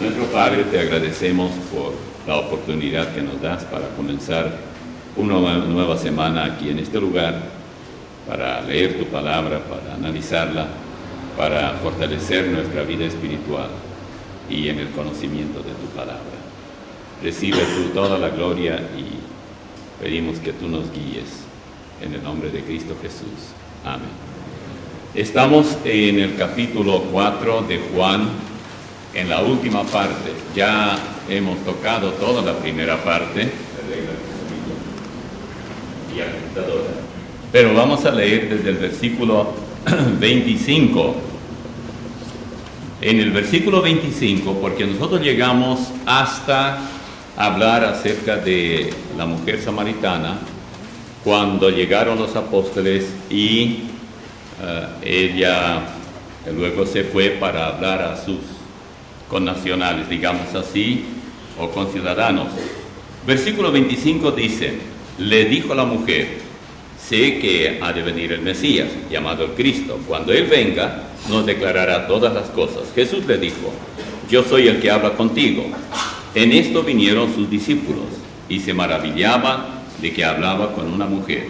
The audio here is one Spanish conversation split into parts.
Nuestro Padre, te agradecemos por la oportunidad que nos das para comenzar una nueva semana aquí en este lugar, para leer tu palabra, para analizarla, para fortalecer nuestra vida espiritual y en el conocimiento de tu palabra. Recibe tú toda la gloria y pedimos que tú nos guíes en el nombre de Cristo Jesús. Amén. Estamos en el capítulo 4 de Juan, en la última parte. Ya hemos tocado toda la primera parte, pero vamos a leer desde el versículo 25. En el versículo 25, porque nosotros llegamos hasta hablar acerca de la mujer samaritana, cuando llegaron los apóstoles y ella luego se fue para hablar a sus connacionales, digamos así, o conciudadanos. Versículo 25 dice: le dijo la mujer: sé que ha de venir el Mesías, llamado el Cristo. Cuando Él venga, nos declarará todas las cosas. Jesús le dijo: yo soy el que habla contigo. En esto vinieron sus discípulos, y se maravillaban de que hablaba con una mujer.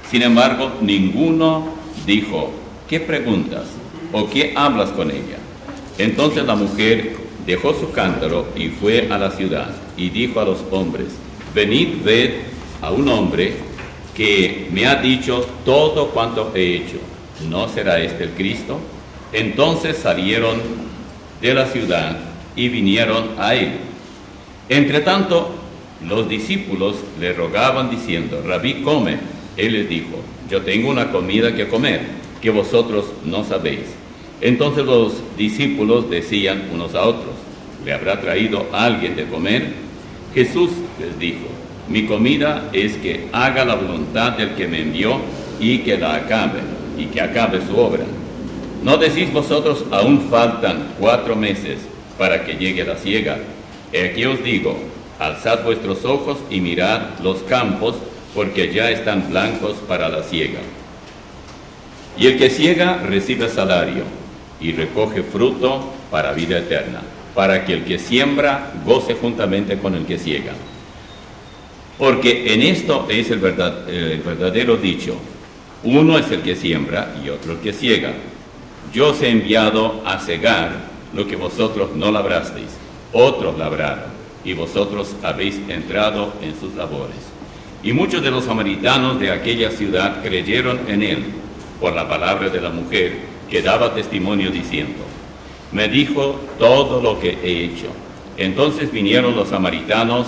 Sin embargo, ninguno dijo: ¿qué preguntas? ¿O qué hablas con ella? Entonces la mujer dejó su cántaro y fue a la ciudad, y dijo a los hombres: venid, ved a un hombre que me ha dicho todo cuanto he hecho. ¿No será este el Cristo? Entonces salieron de la ciudad y vinieron a él. Entre tanto, los discípulos le rogaban diciendo: Rabí, come. Él les dijo: yo tengo una comida que comer, que vosotros no sabéis. Entonces los discípulos decían unos a otros: ¿le habrá traído alguien de comer? Jesús les dijo: mi comida es que haga la voluntad del que me envió y que la acabe, y que acabe su obra. ¿No decís vosotros: aún faltan 4 meses para que llegue la siega? He aquí os digo: alzad vuestros ojos y mirad los campos, porque ya están blancos para la siega. Y el que siega recibe salario, y recoge fruto para vida eterna, para que el que siembra goce juntamente con el que siega. Porque en esto es el verdadero dicho: uno es el que siembra y otro el que siega. Yo os he enviado a segar lo que vosotros no labrasteis, otros labraron, y vosotros habéis entrado en sus labores. Y muchos de los samaritanos de aquella ciudad creyeron en él, por la palabra de la mujer, que daba testimonio diciendo: me dijo todo lo que he hecho. Entonces vinieron los samaritanos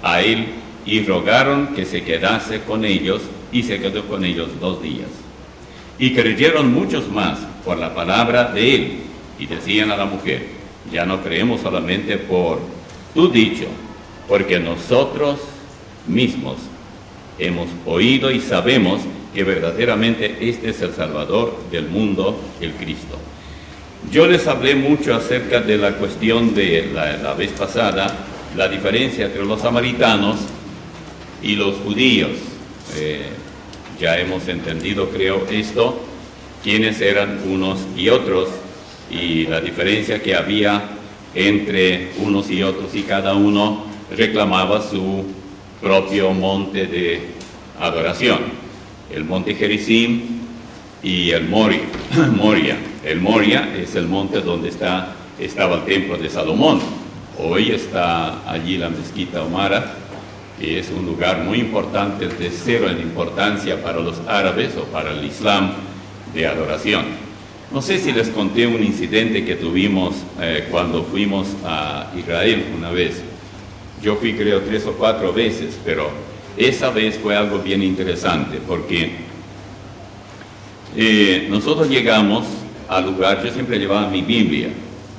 a él y rogaron que se quedase con ellos, y se quedó con ellos 2 días. Y creyeron muchos más por la palabra de él, y decían a la mujer: ya no creemos solamente por tu dicho, porque nosotros mismos hemos oído y sabemos que verdaderamente este es el Salvador del mundo, el Cristo. Yo les hablé mucho acerca de la cuestión de la vez pasada, la diferencia entre los samaritanos y los judíos. Ya hemos entendido, creo, esto, quiénes eran unos y otros, y la diferencia que había entre unos y otros, y cada uno reclamaba su propio monte de adoración: el monte Gerizim y el Moria. El Moria es el monte donde estaba el templo de Salomón. Hoy está allí la mezquita Omara, que es un lugar muy importante, el tercero en importancia para los árabes o para el Islam, de adoración. No sé si les conté un incidente que tuvimos cuando fuimos a Israel una vez. Yo fui, creo, 3 o 4 veces, pero esa vez fue algo bien interesante, porque nosotros llegamos al lugar. Yo siempre llevaba mi Biblia.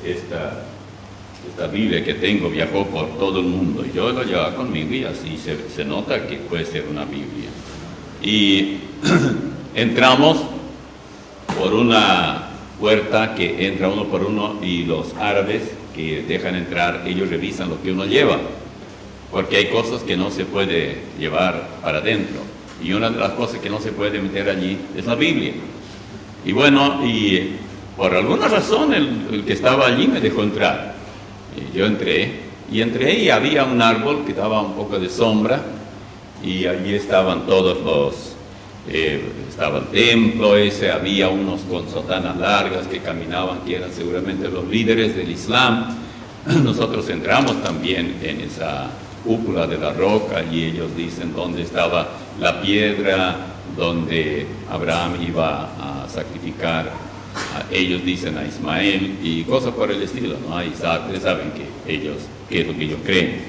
Esta Biblia que tengo viajó por todo el mundo, y yo lo llevaba conmigo, y así se nota que puede ser una Biblia. Y entramos por una puerta que entra uno por uno, y los árabes que dejan entrar, ellos revisan lo que uno lleva, porque hay cosas que no se puede llevar para adentro, y una de las cosas que no se puede meter allí es la Biblia. Y bueno, y por alguna razón el que estaba allí me dejó entrar. Y yo entré y había un árbol que daba un poco de sombra, y allí estaban todos los... estaba el templo ese, había unos con sotanas largas que caminaban, que eran seguramente los líderes del Islam. Nosotros entramos también en esa cúpula de la roca, y ellos dicen dónde estaba la piedra donde Abraham iba a sacrificar, ellos dicen a Ismael, y cosas por el estilo, ¿no? A Isaac. Ustedes saben que ellos, qué es lo que ellos creen.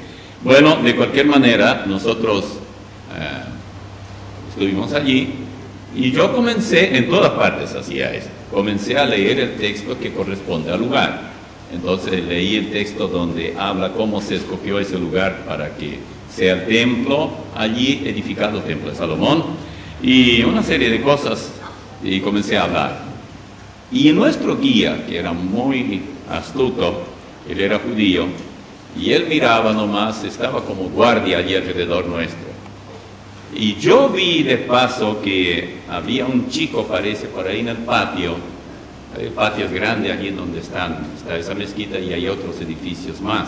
Bueno, de cualquier manera, nosotros estuvimos allí, y yo comencé, en todas partes hacía esto, comencé a leer el texto que corresponde al lugar. Entonces leí el texto donde habla cómo se escogió ese lugar para que sea el templo, allí edificando el templo de Salomón, y una serie de cosas, y comencé a hablar. Y nuestro guía, que era muy astuto, él era judío, y él miraba nomás, estaba como guardia allí alrededor nuestro. Y yo vi de paso que había un chico, parece, por ahí en el patio. El patio es grande allí donde está esa mezquita, y hay otros edificios más.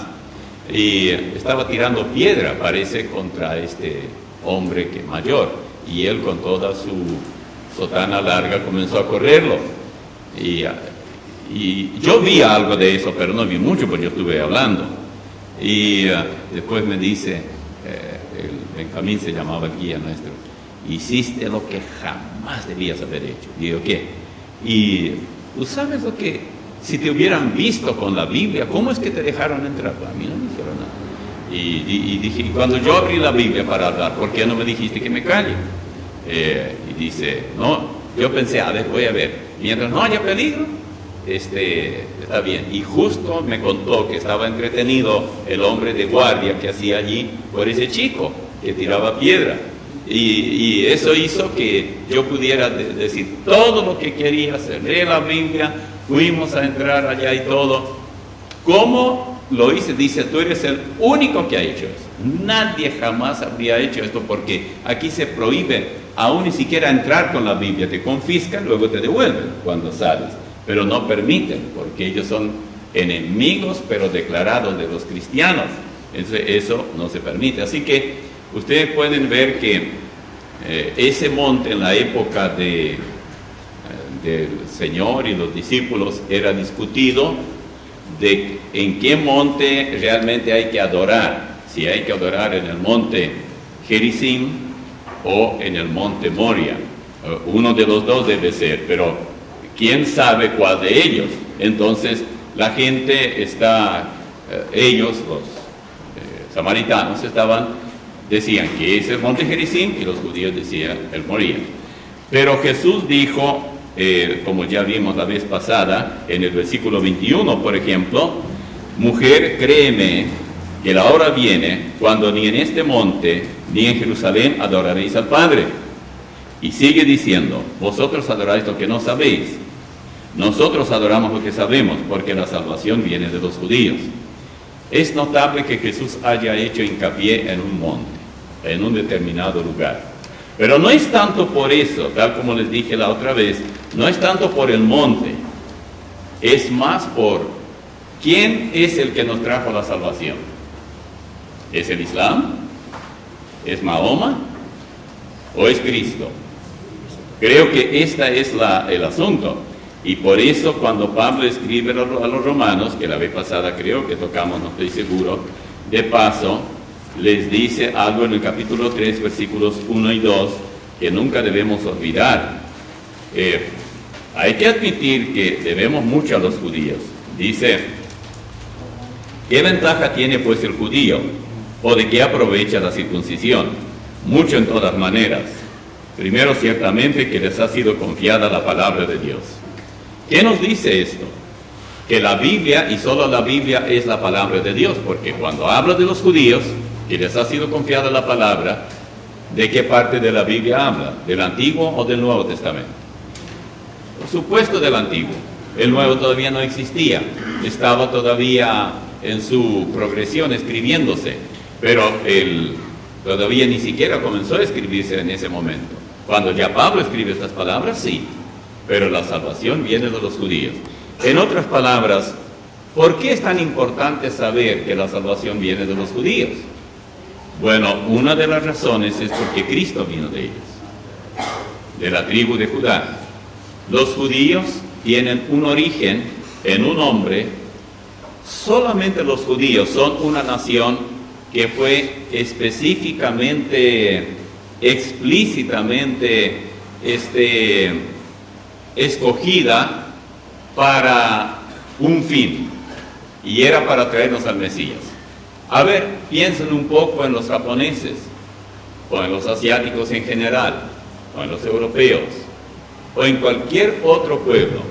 Y estaba tirando piedra, parece, contra este hombre que mayor. Y él, con toda su sotana larga, comenzó a correrlo. Y yo vi algo de eso, pero no vi mucho porque yo estuve hablando. Y después me dice, Benjamín se llamaba el guía nuestro, hiciste lo que jamás debías haber hecho. Digo, ¿qué? Y tú sabes lo que, si te hubieran visto con la Biblia, ¿cómo es que te dejaron entrar? A mí no me hicieron nada. Y dije, cuando yo abrí la Biblia para hablar, ¿por qué no me dijiste que me calle? Y dice, no, yo pensé, a ver, voy a ver, mientras no haya peligro, está bien. Y justo me contó que estaba entretenido el hombre de guardia que hacía allí por ese chico que tiraba piedra. Y eso hizo que yo pudiera decir todo lo que quería, cerré la Biblia, fuimos a entrar allá y todo. ¿Cómo lo hice? Dice, tú eres el único que ha hecho eso. Nadie jamás habría hecho esto, porque aquí se prohíbe aún ni siquiera entrar con la Biblia. Te confiscan, luego te devuelven cuando sales. Pero no permiten, porque ellos son enemigos, pero declarados, de los cristianos. Eso no se permite. Así que ustedes pueden ver que ese monte en la época del Señor y los discípulos era discutido de en qué monte realmente hay que adorar. Si hay que adorar en el monte Gerizim o en el monte Moria. Uno de los dos debe ser, pero ¿quién sabe cuál de ellos? Entonces la gente ellos, los samaritanos, decían que es el monte Gerizim, y los judíos decían el Moria. Pero Jesús dijo, como ya vimos la vez pasada, en el versículo 21, por ejemplo, mujer, créeme que la hora viene cuando ni en este monte ni en Jerusalén adoraréis al Padre. Y sigue diciendo, vosotros adoráis lo que no sabéis, nosotros adoramos lo que sabemos, porque la salvación viene de los judíos. Es notable que Jesús haya hecho hincapié en un monte, en un determinado lugar. Pero no es tanto por eso, tal como les dije la otra vez, no es tanto por el monte, es más por quién es el que nos trajo la salvación. ¿Es el Islam? ¿Es Mahoma? ¿O es Cristo? Creo que este es el asunto. Y por eso cuando Pablo escribe a los romanos, que la vez pasada creo que tocamos, no estoy seguro, de paso, les dice algo en el capítulo 3, versículos 1 y 2, que nunca debemos olvidar. Hay que admitir que debemos mucho a los judíos. Dice, ¿qué ventaja tiene pues el judío? ¿O de qué aprovecha la circuncisión? Mucho en todas maneras. Primero, ciertamente, que les ha sido confiada la palabra de Dios. ¿Qué nos dice esto? Que la Biblia, y solo la Biblia, es la palabra de Dios, porque cuando habla de los judíos, que les ha sido confiada la palabra, ¿de qué parte de la Biblia habla? ¿Del Antiguo o del Nuevo Testamento? Por supuesto del Antiguo. El Nuevo todavía no existía, estaba todavía en su progresión escribiéndose, pero todavía ni siquiera comenzó a escribirse en ese momento. Cuando ya Pablo escribe estas palabras, sí, pero la salvación viene de los judíos. En otras palabras, ¿Por qué es tan importante saber que la salvación viene de los judíos? Bueno, una de las razones es porque Cristo vino de ellos, de la tribu de Judá. Los judíos tienen un origen en un hombre. Solamente los judíos son una nación que fue específicamente, explícitamente escogida para un fin, y era para traernos al Mesías. A ver, piensen un poco en los japoneses, o en los asiáticos en general, o en los europeos, o en cualquier otro pueblo.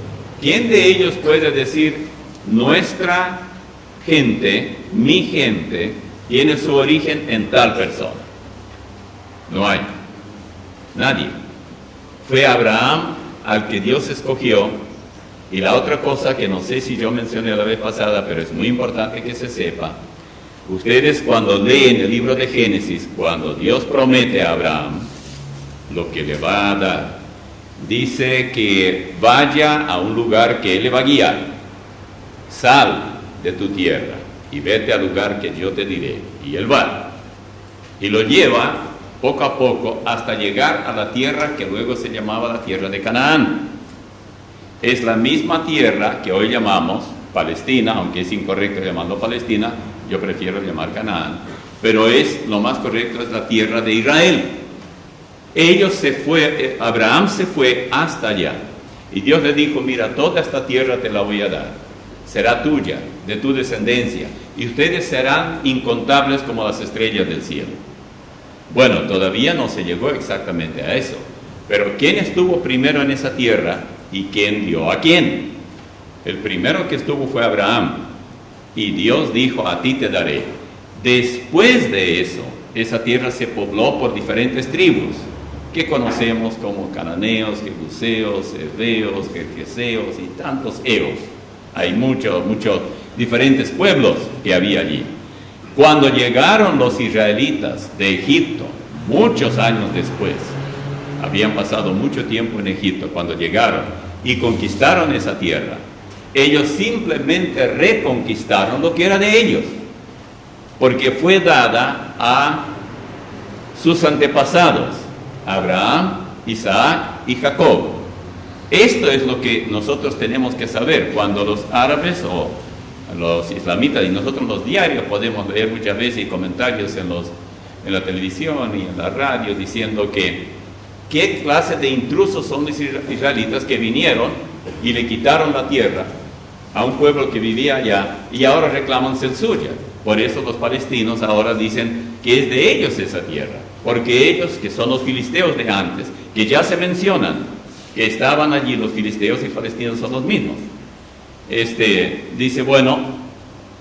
¿Quién de ellos puede decir, nuestra gente, mi gente, tiene su origen en tal persona? No hay. Nadie. Fue Abraham al que Dios escogió. Y la otra cosa que no sé si yo mencioné la vez pasada, pero es muy importante que se sepa. Ustedes cuando leen el libro de Génesis, cuando Dios promete a Abraham lo que le va a dar, dice que vaya a un lugar que Él le va a guiar. Sal de tu tierra y vete al lugar que yo te diré. Y Él va. Y lo lleva poco a poco hasta llegar a la tierra que luego se llamaba la tierra de Canaán. Es la misma tierra que hoy llamamos Palestina, aunque es incorrecto llamarlo Palestina, yo prefiero llamar Canaán, pero lo más correcto es la tierra de Israel. Abraham se fue hasta allá, y Dios le dijo, mira, toda esta tierra te la voy a dar, será tuya, de tu descendencia, y ustedes serán incontables como las estrellas del cielo. Bueno, todavía no se llegó exactamente a eso, pero ¿quién estuvo primero en esa tierra y quién dio a quién? El primero que estuvo fue Abraham, y Dios dijo, a ti te daré. Después de eso, esa tierra se pobló por diferentes tribus, que conocemos como cananeos, jebuseos, heveos, gergeseos y tantos eos. Hay muchos diferentes pueblos que había allí. Cuando llegaron los israelitas de Egipto, muchos años después, habían pasado mucho tiempo en Egipto, cuando llegaron y conquistaron esa tierra, ellos simplemente reconquistaron lo que era de ellos, porque fue dada a sus antepasados, Abraham, Isaac y Jacob. Esto es lo que nosotros tenemos que saber cuando los árabes o los islamitas, y nosotros en los diarios podemos leer muchas veces comentarios en la televisión y en la radio diciendo que qué clase de intrusos son los israelitas que vinieron y le quitaron la tierra a un pueblo que vivía allá y ahora reclaman ser suya. Por eso los palestinos ahora dicen que es de ellos esa tierra, porque ellos, que son los filisteos de antes, que ya se mencionan, que estaban allí, los filisteos y palestinos son los mismos. Dice, bueno,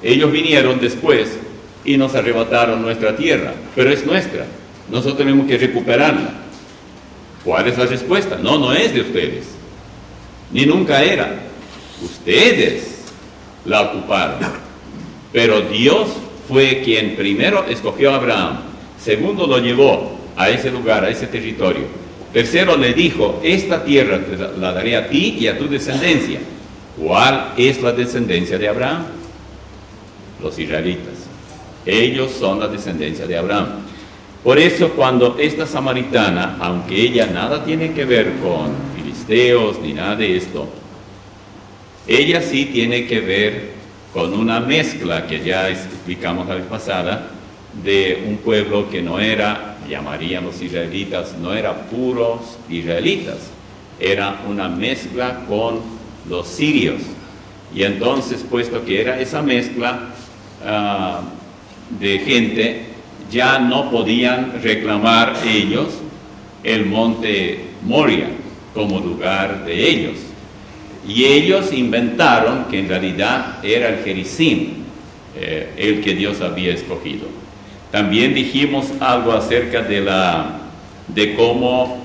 ellos vinieron después y nos arrebataron nuestra tierra, pero es nuestra, nosotros tenemos que recuperarla. ¿Cuál es la respuesta? No es de ustedes, ni nunca era. Ustedes la ocuparon, pero Dios fue quien primero escogió a Abraham, segundo lo llevó a ese lugar, a ese territorio, tercero le dijo, esta tierra te la daré a ti y a tu descendencia. ¿Cuál es la descendencia de Abraham? Los israelitas. Ellos son la descendencia de Abraham. Por eso cuando esta samaritana, aunque ella nada tiene que ver con filisteos ni nada de esto, ella sí tiene que ver con una mezcla que ya explicamos la vez pasada, de un pueblo que no era, llamarían los israelitas, no era puros israelitas, era una mezcla con los sirios. Y entonces, puesto que era esa mezcla de gente, ya no podían reclamar ellos el monte Moria como lugar de ellos. Y ellos inventaron que en realidad era el Gerizim, el que Dios había escogido. También dijimos algo acerca de cómo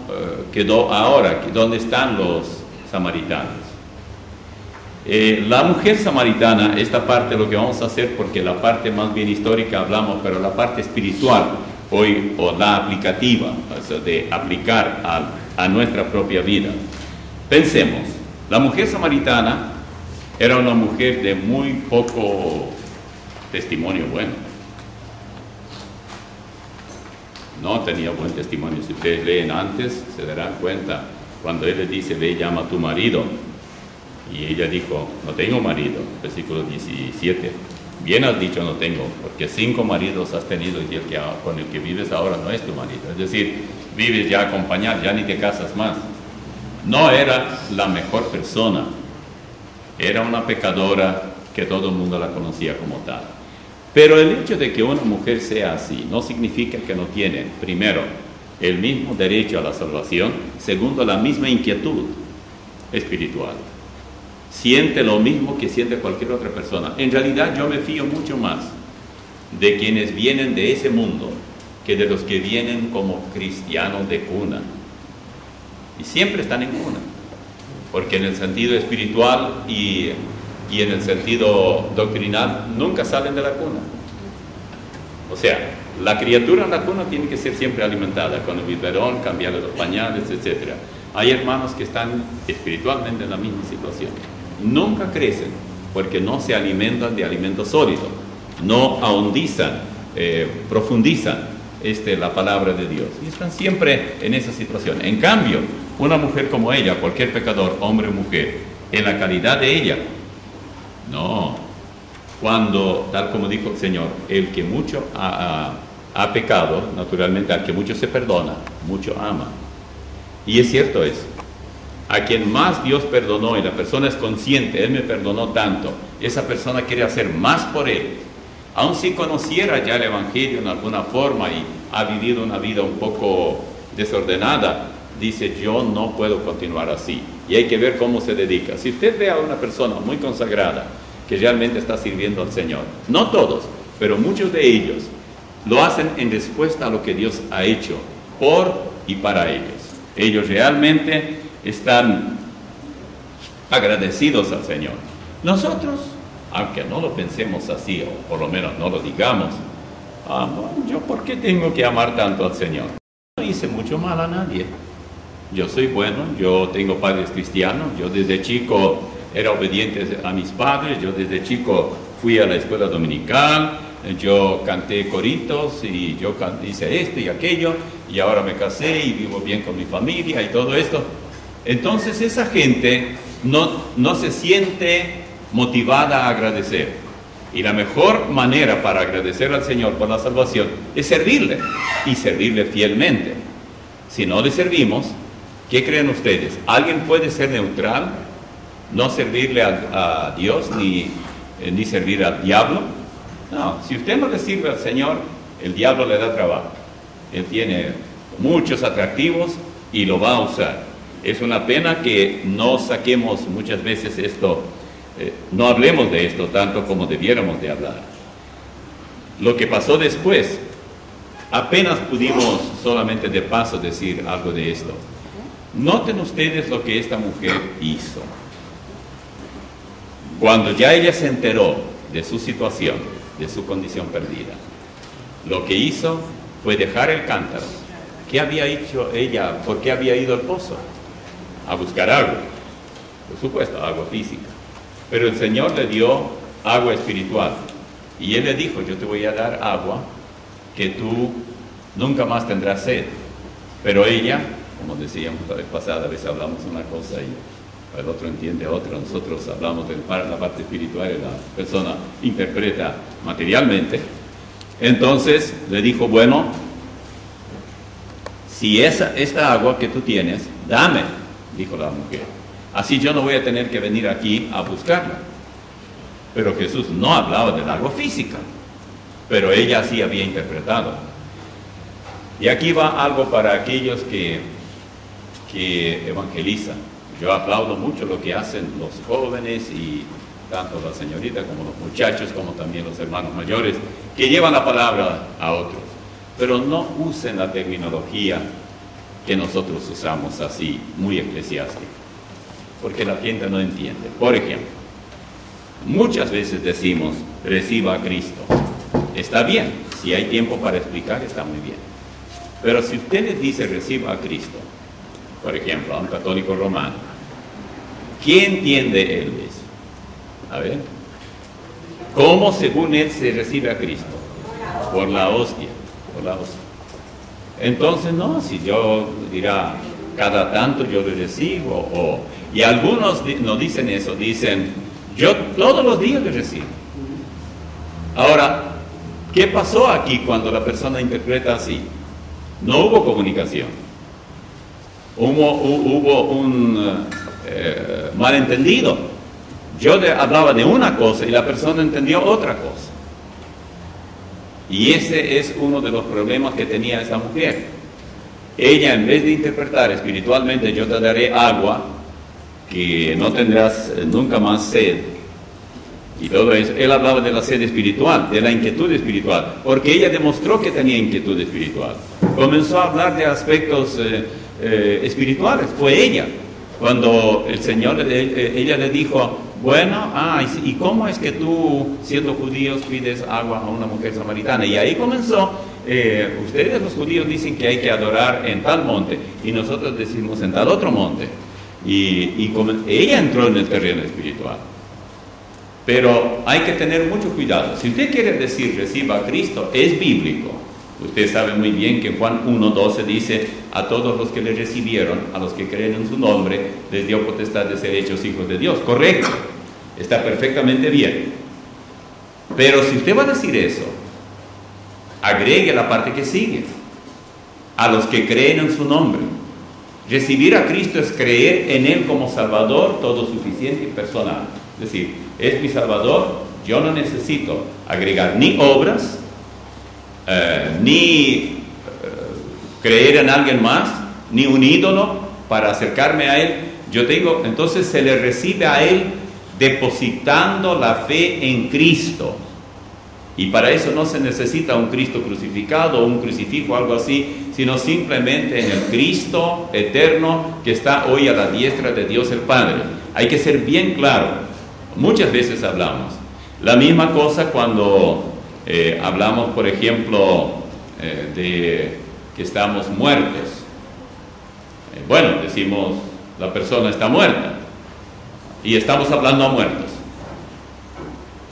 quedó ahora, dónde están los samaritanos. La mujer samaritana, esta parte lo que vamos a hacer, porque la parte más bien histórica hablamos, pero la parte espiritual hoy, o la aplicativa, o sea, de aplicar a nuestra propia vida. Pensemos, la mujer samaritana Era una mujer de muy poco testimonio bueno. No tenía buen testimonio. Si ustedes leen antes, se darán cuenta, cuando él le dice, ve y llama a tu marido, y ella dijo, no tengo marido, versículo 17, bien has dicho no tengo, porque 5 maridos has tenido y con el que vives ahora no es tu marido, es decir, vives ya acompañado, ya ni te casas más. No era la mejor persona, era una pecadora que todo el mundo la conocía como tal. Pero el hecho de que una mujer sea así no significa que no tiene, primero, el mismo derecho a la salvación, segundo, la misma inquietud espiritual. Siente lo mismo que siente cualquier otra persona. En realidad yo me fío mucho más de quienes vienen de ese mundo que de los que vienen como cristianos de cuna. Y siempre están en cuna, porque en el sentido espiritual y en el sentido doctrinal nunca salen de la cuna. O sea, la criatura en la cuna tiene que ser siempre alimentada con el biberón, cambiarle los pañales, etc. Hay hermanos que están espiritualmente en la misma situación. Nunca crecen porque no se alimentan de alimento sólido, no ahondizan, profundizan la palabra de Dios, y están siempre en esa situación. En cambio, una mujer como ella, cualquier pecador, hombre o mujer, en la calidad de ella, no, cuando, tal como dijo el Señor, el que mucho ha pecado, naturalmente al que mucho se perdona, mucho ama. Y es cierto eso. A quien más Dios perdonó y la persona es consciente, Él me perdonó tanto, esa persona quiere hacer más por Él. Aun si conociera ya el Evangelio en alguna forma y ha vivido una vida un poco desordenada, dice, yo no puedo continuar así. Y hay que ver cómo se dedica. Si usted ve a una persona muy consagrada, que realmente está sirviendo al Señor, no todos, pero muchos de ellos, lo hacen en respuesta a lo que Dios ha hecho por y para ellos. Ellos realmente están agradecidos al Señor. Nosotros, aunque no lo pensemos así, o por lo menos no lo digamos, yo ¿por qué tengo que amar tanto al Señor? No hice mucho mal a nadie. Yo soy bueno, yo tengo padres cristianos, yo desde chico era obediente a mis padres, yo desde chico fui a la escuela dominical, yo canté coritos y yo hice esto y aquello, y ahora me casé y vivo bien con mi familia y todo esto. Entonces esa gente no se siente motivada a agradecer. Y la mejor manera para agradecer al Señor por la salvación es servirle, y servirle fielmente. Si no le servimos, ¿qué creen ustedes? ¿Alguien puede ser neutral? ¿No servirle a Dios ni servir al diablo? No, si usted no le sirve al Señor, el diablo le da trabajo. Él tiene muchos atractivos y lo va a usar. Es una pena que no saquemos muchas veces esto, no hablemos de esto tanto como debiéramos de hablar. Lo que pasó después, apenas pudimos solamente de paso decir algo de esto. Noten ustedes lo que esta mujer hizo. Cuando ya ella se enteró de su situación, de su condición perdida, lo que hizo fue dejar el cántaro. ¿Qué había hecho ella? ¿Por qué había ido al pozo? A buscar agua. Por supuesto, agua física. Pero el Señor le dio agua espiritual. Y Él le dijo, yo te voy a dar agua que tú nunca más tendrás sed. Pero ella, como decíamos la vez pasada, a veces hablamos una cosa y el otro entiende otra. Nosotros hablamos de la parte espiritual y la persona interpreta materialmente. Entonces le dijo, bueno, si esta agua que tú tienes, dame, dijo la mujer. Así yo no voy a tener que venir aquí a buscarla. Pero Jesús no hablaba del agua física, pero ella sí había interpretado. Y aquí va algo para aquellos que evangelizan. Yo aplaudo mucho lo que hacen los jóvenes y tanto la señorita como los muchachos, como también los hermanos mayores, que llevan la palabra a otros. Pero no usen la terminología que nosotros usamos así, muy eclesiástica, porque la gente no entiende. Por ejemplo, muchas veces decimos, reciba a Cristo. Está bien, si hay tiempo para explicar, está muy bien. Pero si usted les dice, reciba a Cristo, por ejemplo, a un católico romano, ¿qué entiende él eso? A ver. ¿Cómo según él se recibe a Cristo? Por la hostia. Por la hostia. Entonces, no, si yo dirá, cada tanto yo le recibo, y algunos no dicen eso, dicen, yo todos los días le recibo. Ahora, ¿qué pasó aquí cuando la persona interpreta así? No hubo comunicación. Hubo un malentendido. Yo le hablaba de una cosa y la persona entendió otra cosa. Y ese es uno de los problemas que tenía esta mujer. Ella, en vez de interpretar espiritualmente, yo te daré agua, que no tendrás nunca más sed, y todo eso, él hablaba de la sed espiritual, de la inquietud espiritual, porque ella demostró que tenía inquietud espiritual. Comenzó a hablar de aspectos espirituales, fue ella. Cuando el Señor, ella le dijo, bueno, ¿y cómo es que tú, siendo judíos, pides agua a una mujer samaritana? Y ahí comenzó, ustedes los judíos dicen que hay que adorar en tal monte, y nosotros decimos en tal otro monte. Ella entró en el terreno espiritual. Pero hay que tener mucho cuidado. Si usted quiere decir reciba a Cristo, es bíblico. Usted sabe muy bien que en Juan 1:12 dice, a todos los que le recibieron, a los que creen en su nombre, les dio potestad de ser hechos hijos de Dios. Correcto, está perfectamente bien. Pero si usted va a decir eso, agregue la parte que sigue, a los que creen en su nombre. Recibir a Cristo es creer en Él como Salvador, todo suficiente y personal. Es decir, es mi Salvador, yo no necesito agregar ni obras, ni creer en alguien más, ni un ídolo para acercarme a Él. Yo tengo, entonces se le recibe a Él depositando la fe en Cristo. Y para eso no se necesita un Cristo crucificado o un crucifijo o algo así, sino simplemente en el Cristo eterno que está hoy a la diestra de Dios el Padre. Hay que ser bien claro. Muchas veces hablamos. La misma cosa cuando hablamos, por ejemplo, de que estamos muertos. Bueno, decimos, la persona está muerta. Y estamos hablando a muertos.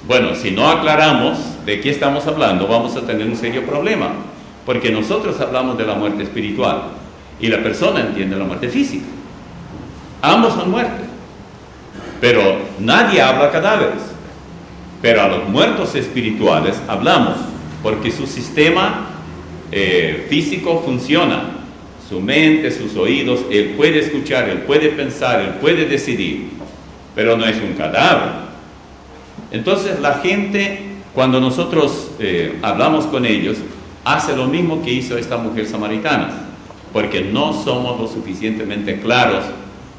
Bueno, si no aclaramos de qué estamos hablando, vamos a tener un serio problema. Porque nosotros hablamos de la muerte espiritual y la persona entiende la muerte física. Ambos son muertes. Pero nadie habla cadáveres. Pero a los muertos espirituales hablamos, porque su sistema físico funciona. Su mente, sus oídos, él puede escuchar, él puede pensar, él puede decidir. Pero no es un cadáver. Entonces la gente, cuando nosotros hablamos con ellos, hace lo mismo que hizo esta mujer samaritana, porque no somos lo suficientemente claros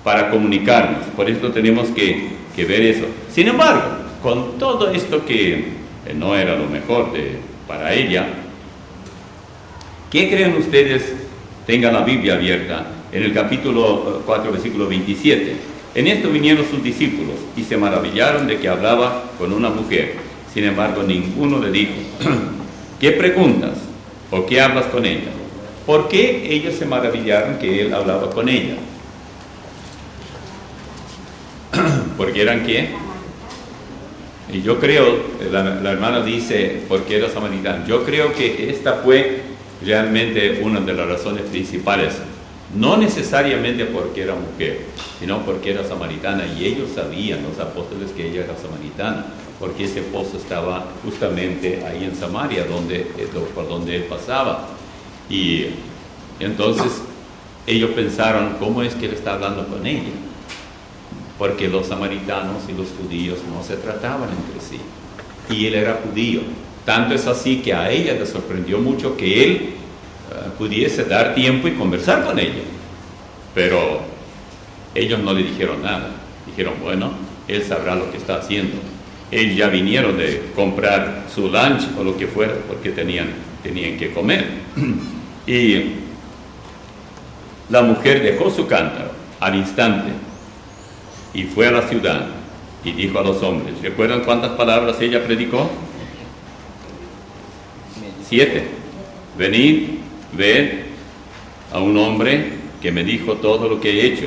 para comunicarnos. Por eso tenemos que ver eso. Sin embargo, con todo esto que no era lo mejor para ella, ¿qué creen ustedes? Tengan la Biblia abierta en el capítulo 4, versículo 27. En esto vinieron sus discípulos y se maravillaron de que hablaba con una mujer. Sin embargo, ninguno le dijo, ¿qué preguntas o qué hablas con ella? ¿Por qué ellos se maravillaron que él hablaba con ella? ¿Porque eran qué? Y yo creo, la hermana dice, porque era samaritana. Yo creo que esta fue realmente una de las razones principales. No necesariamente porque era mujer, sino porque era samaritana. Y ellos sabían, los apóstoles, que ella era samaritana, porque ese pozo estaba justamente ahí en Samaria, por donde él pasaba. Y entonces ellos pensaron, ¿cómo es que él está hablando con ella? Porque los samaritanos y los judíos no se trataban entre sí. Y él era judío. Tanto es así que a ella le sorprendió mucho que él pudiese dar tiempo y conversar con ella. Pero ellos no le dijeron nada. Dijeron, bueno, él sabrá lo que está haciendo. Ellos ya vinieron de comprar su lunch o lo que fuera, porque tenían que comer. Y la mujer dejó su cántaro al instante y fue a la ciudad y dijo a los hombres, ¿recuerdan cuántas palabras ella predicó? 7. Venid, ved a un hombre que me dijo todo lo que he hecho.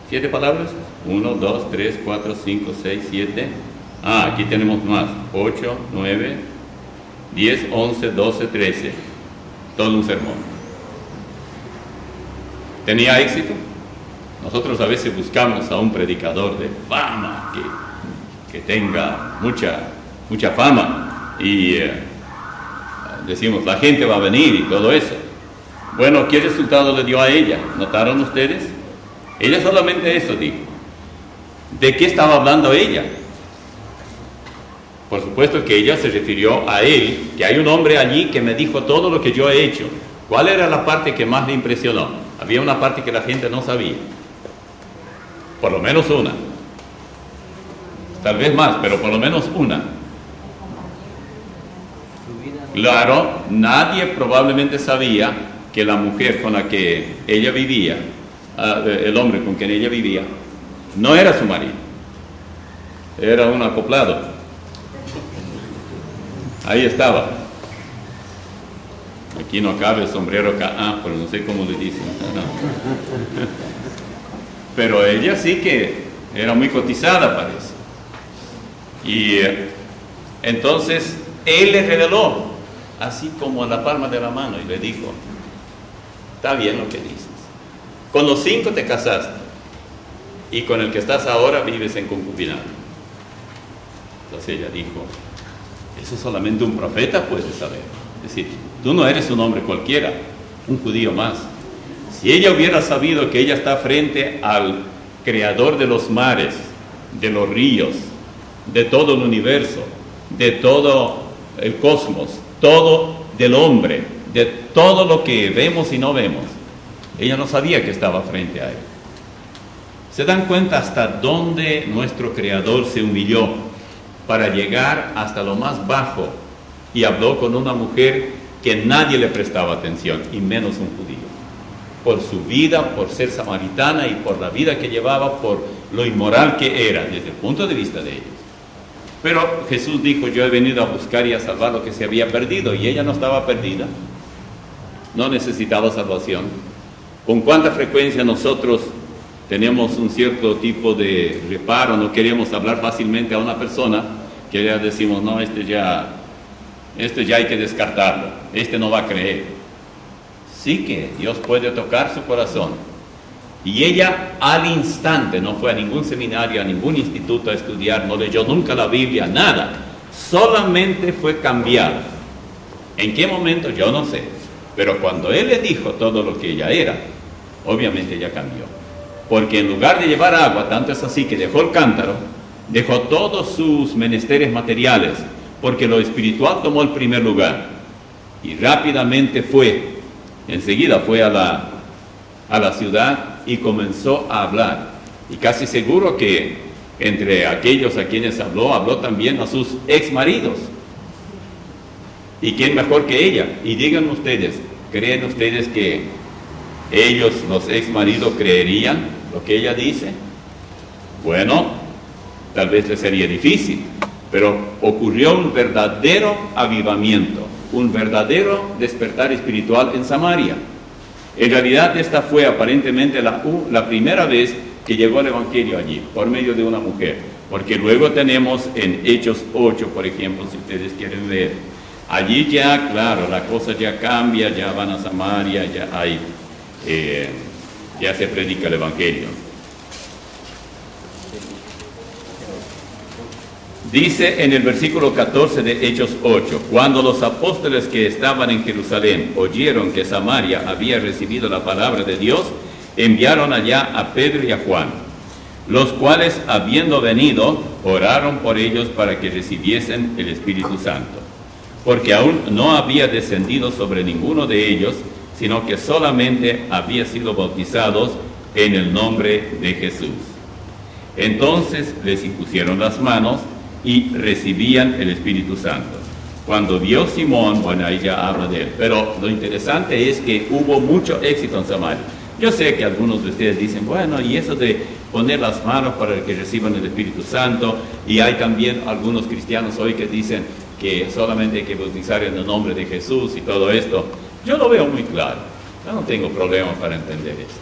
7 palabras. 1, 2, 3, 4, 5, 6, 7. Aquí tenemos más. 8, 9, 10, 11, 12, 13. Todo un sermón. ¿Tenía éxito? Nosotros a veces buscamos a un predicador de fama, que tenga mucha fama, y decimos, la gente va a venir y todo eso. Bueno, ¿qué resultado le dio a ella? ¿Notaron ustedes? Ella solamente eso dijo. ¿De qué estaba hablando ella? Por supuesto que ella se refirió a él, que hay un hombre allí que me dijo todo lo que yo he hecho. ¿Cuál era la parte que más le impresionó? Había una parte que la gente no sabía. Por lo menos una. Tal vez más, pero por lo menos una. Claro, nadie probablemente sabía que la mujer con la que ella vivía, el hombre con quien ella vivía, no era su marido. Era un acoplado. Ahí estaba. Aquí no cabe el sombrero pero no sé cómo le dicen. Pero ella sí que era muy cotizada, parece. Y entonces él le reveló, así como a la palma de la mano, y le dijo, está bien lo que dices. Con los 5 te casaste, y con el que estás ahora vives en concubinato. Entonces ella dijo, eso solamente un profeta puede saber. Es decir, tú no eres un hombre cualquiera, un judío más. Si ella hubiera sabido que ella está frente al creador de los mares, de los ríos, de todo el universo, de todo el cosmos, todo del hombre, de todo lo que vemos y no vemos, ella no sabía que estaba frente a él. ¿Se dan cuenta hasta dónde nuestro creador se humilló para llegar hasta lo más bajo y habló con una mujer que nadie le prestaba atención, y menos un judío? Por su vida, por ser samaritana y por la vida que llevaba, por lo inmoral que era desde el punto de vista de ellos. Pero Jesús dijo, yo he venido a buscar y a salvar lo que se había perdido, y ella no estaba perdida, no necesitaba salvación. ¿Con cuánta frecuencia nosotros tenemos un cierto tipo de reparo, no queremos hablar fácilmente a una persona que ya decimos, no, este ya hay que descartarlo, este no va a creer? Sí que Dios puede tocar su corazón. Y ella al instante, no fue a ningún seminario, a ningún instituto a estudiar, no leyó nunca la Biblia, nada. Solamente fue cambiada. ¿En qué momento? Yo no sé. Pero cuando Él le dijo todo lo que ella era, obviamente ella cambió. Porque en lugar de llevar agua, tanto es así que dejó el cántaro, dejó todos sus menesteres materiales, porque lo espiritual tomó el primer lugar. Y rápidamente enseguida fue a la ciudad y comenzó a hablar. Y casi seguro que entre aquellos a quienes habló también a sus ex maridos. ¿Y quién mejor que ella? Y digan ustedes, ¿creen ustedes que ellos, los ex maridos, creerían lo que ella dice? Bueno, tal vez les sería difícil, pero ocurrió un verdadero avivamiento, un verdadero despertar espiritual en Samaria. En realidad esta fue aparentemente la primera vez que llegó el Evangelio allí, por medio de una mujer, porque luego tenemos en Hechos 8, por ejemplo, si ustedes quieren ver, allí ya, claro, la cosa ya cambia, ya van a Samaria, ya se predica el Evangelio. Dice en el versículo 14 de Hechos 8, cuando los apóstoles que estaban en Jerusalén oyeron que Samaria había recibido la palabra de Dios, enviaron allá a Pedro y a Juan, los cuales, habiendo venido, oraron por ellos para que recibiesen el Espíritu Santo, porque aún no había descendido sobre ninguno de ellos, sino que solamente había sido bautizados en el nombre de Jesús. Entonces les impusieron las manos y recibían el Espíritu Santo. Cuando vio Simón, bueno, ahí ya habla de él, pero lo interesante es que hubo mucho éxito en Samaria. Yo sé que algunos de ustedes dicen, bueno, y eso de poner las manos para que reciban el Espíritu Santo, y hay también algunos cristianos hoy que dicen que solamente hay que bautizar en el nombre de Jesús y todo esto. Yo lo veo muy claro, yo no tengo problema para entender esto.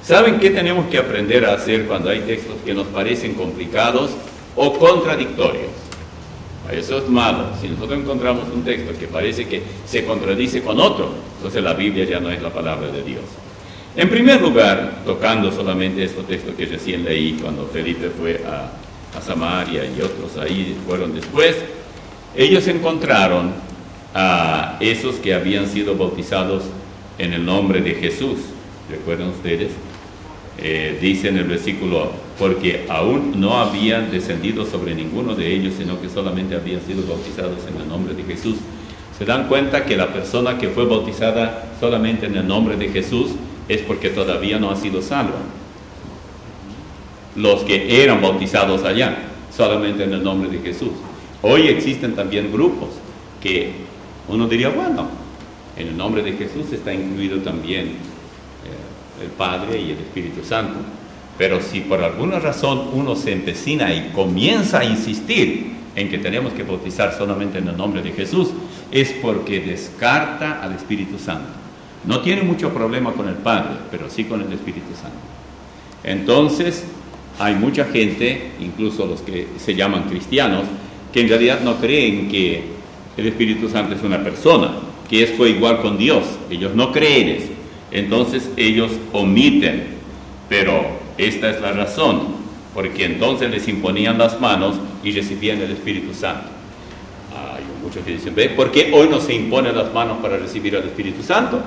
¿Saben qué tenemos que aprender a hacer cuando hay textos que nos parecen complicados o contradictorios? Eso es malo. Si nosotros encontramos un texto que parece que se contradice con otro, entonces la Biblia ya no es la palabra de Dios. En primer lugar, tocando solamente estos textos que recién leí cuando Felipe fue a Samaria y otros ahí fueron después, ellos encontraron a esos que habían sido bautizados en el nombre de Jesús. ¿Recuerdan ustedes? Dice en el versículo, porque aún no habían descendido sobre ninguno de ellos, sino que solamente habían sido bautizados en el nombre de Jesús. ¿Se dan cuenta que la persona que fue bautizada solamente en el nombre de Jesús es porque todavía no ha sido salva? Los que eran bautizados allá, solamente en el nombre de Jesús. Hoy existen también grupos que uno diría, bueno, en el nombre de Jesús está incluido también el Padre y el Espíritu Santo. Pero si por alguna razón uno se empecina y comienza a insistir en que tenemos que bautizar solamente en el nombre de Jesús, es porque descarta al Espíritu Santo. No tiene mucho problema con el Padre, pero sí con el Espíritu Santo. Entonces, hay mucha gente, incluso los que se llaman cristianos, que en realidad no creen que el Espíritu Santo es una persona, que es coigual con Dios. Ellos no creen eso. Entonces ellos omiten, pero esta es la razón, porque entonces les imponían las manos y recibían el Espíritu Santo. Hay muchos que dicen, ¿por qué hoy no se imponen las manos para recibir el Espíritu Santo?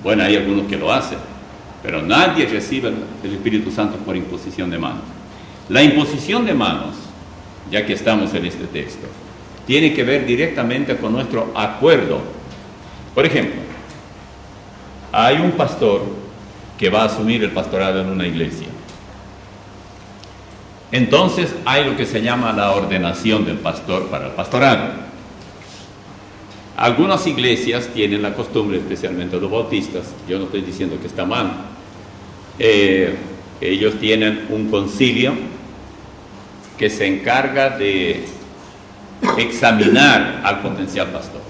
Bueno, hay algunos que lo hacen, pero nadie recibe el Espíritu Santo por imposición de manos. La imposición de manos, ya que estamos en este texto, tiene que ver directamente con nuestro acuerdo. Por ejemplo, hay un pastor que va a asumir el pastorado en una iglesia. Entonces hay lo que se llama la ordenación del pastor para el pastorado. Algunas iglesias tienen la costumbre, especialmente los bautistas, yo no estoy diciendo que está mal, ellos tienen un concilio que se encarga de examinar al potencial pastor.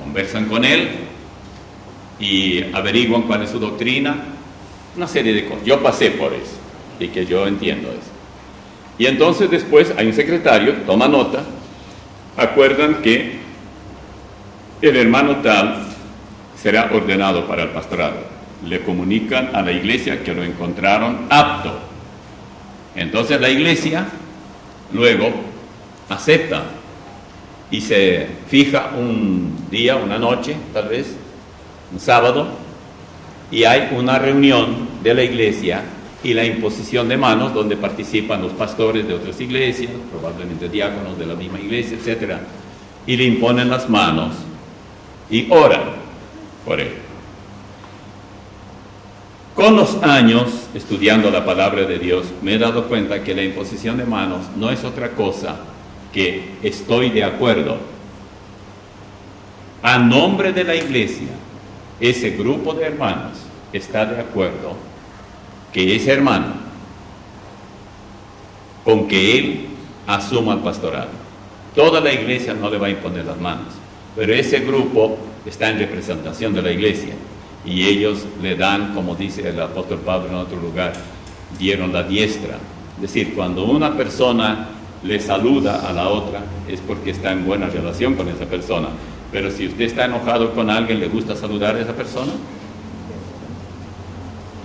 Conversan con él y averiguan cuál es su doctrina, una serie de cosas. Yo pasé por eso, y que yo entiendo eso. Y entonces después hay un secretario, toma nota, acuerdan que el hermano tal será ordenado para el pastorado. Le comunican a la iglesia que lo encontraron apto. Entonces la iglesia luego acepta y se fija un día, una noche, tal vez, un sábado, y hay una reunión de la iglesia y la imposición de manos donde participan los pastores de otras iglesias, probablemente diáconos de la misma iglesia, etc. Y le imponen las manos y oran por él. Con los años, estudiando la palabra de Dios, me he dado cuenta que la imposición de manos no es otra cosa que estoy de acuerdo. A nombre de la iglesia, ese grupo de hermanos está de acuerdo que ese hermano, con que él asuma el pastorado. Toda la iglesia no le va a imponer las manos, pero ese grupo está en representación de la iglesia y ellos le dan, como dice el apóstol Pablo en otro lugar, dieron la diestra. Es decir, cuando una persona le saluda a la otra es porque está en buena relación con esa persona. Pero si usted está enojado con alguien, ¿le gusta saludar a esa persona?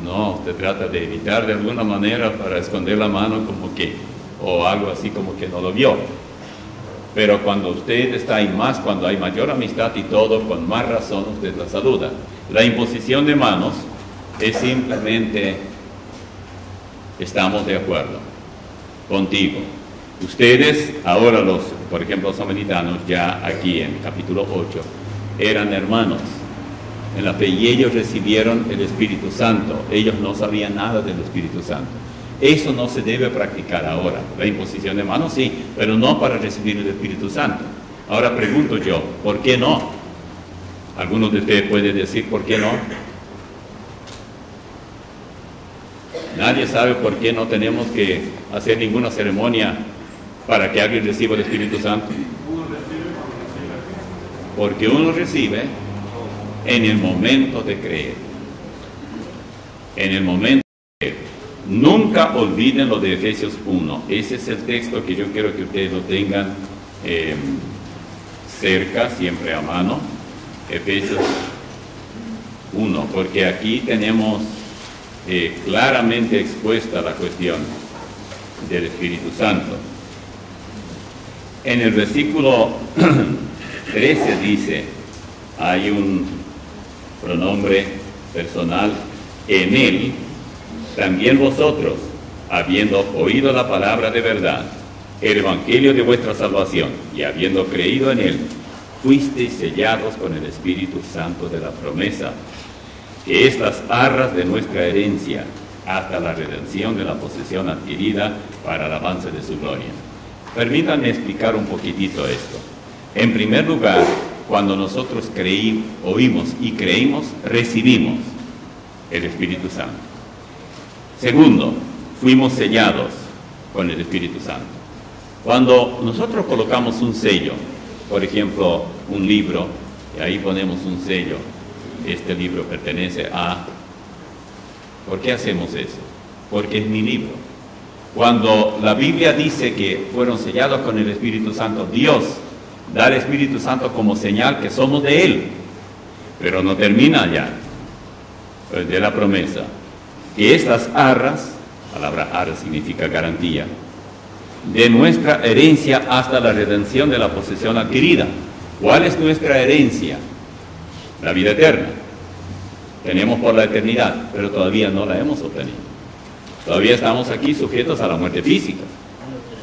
No, usted trata de evitar de alguna manera para esconder la mano como que, o algo así como que no lo vio. Pero cuando usted está ahí más, cuando hay mayor amistad y todo, con más razón usted la saluda. La imposición de manos es simplemente, estamos de acuerdo contigo. Ustedes, ahora por ejemplo, los samaritanos, ya aquí en capítulo 8, eran hermanos en la fe y ellos recibieron el Espíritu Santo. Ellos no sabían nada del Espíritu Santo. Eso no se debe practicar ahora. La imposición de manos sí, pero no para recibir el Espíritu Santo. Ahora pregunto yo, ¿por qué no? ¿Algunos de ustedes pueden decir por qué no? Nadie sabe por qué no tenemos que hacer ninguna ceremonia para que alguien reciba el Espíritu Santo. Porque uno recibe en el momento de creer. en el momento de nunca olviden lo de Efesios 1. Ese es el texto que yo quiero que ustedes lo tengan cerca, siempre a mano. Efesios 1, porque aquí tenemos claramente expuesta la cuestión del Espíritu Santo. En el versículo 13 dice, hay un pronombre personal, en él, también vosotros, habiendo oído la palabra de verdad, el evangelio de vuestra salvación, y habiendo creído en él, fuisteis sellados con el Espíritu Santo de la promesa, que es las arras de nuestra herencia, hasta la redención de la posesión adquirida para el avance de su gloria. Permítanme explicar un poquitito esto. En primer lugar, cuando nosotros oímos y creímos, recibimos el Espíritu Santo. Segundo, fuimos sellados con el Espíritu Santo. Cuando nosotros colocamos un sello, por ejemplo, un libro, y ahí ponemos un sello, este libro pertenece a... ¿Por qué hacemos eso? Porque es mi libro. Cuando la Biblia dice que fueron sellados con el Espíritu Santo, Dios da al Espíritu Santo como señal que somos de Él. Pero no termina allá, pues de la promesa, que es las arras, la palabra arras significa garantía, de nuestra herencia hasta la redención de la posesión adquirida. ¿Cuál es nuestra herencia? La vida eterna. Tenemos por la eternidad, pero todavía no la hemos obtenido. Todavía estamos aquí sujetos a la muerte física,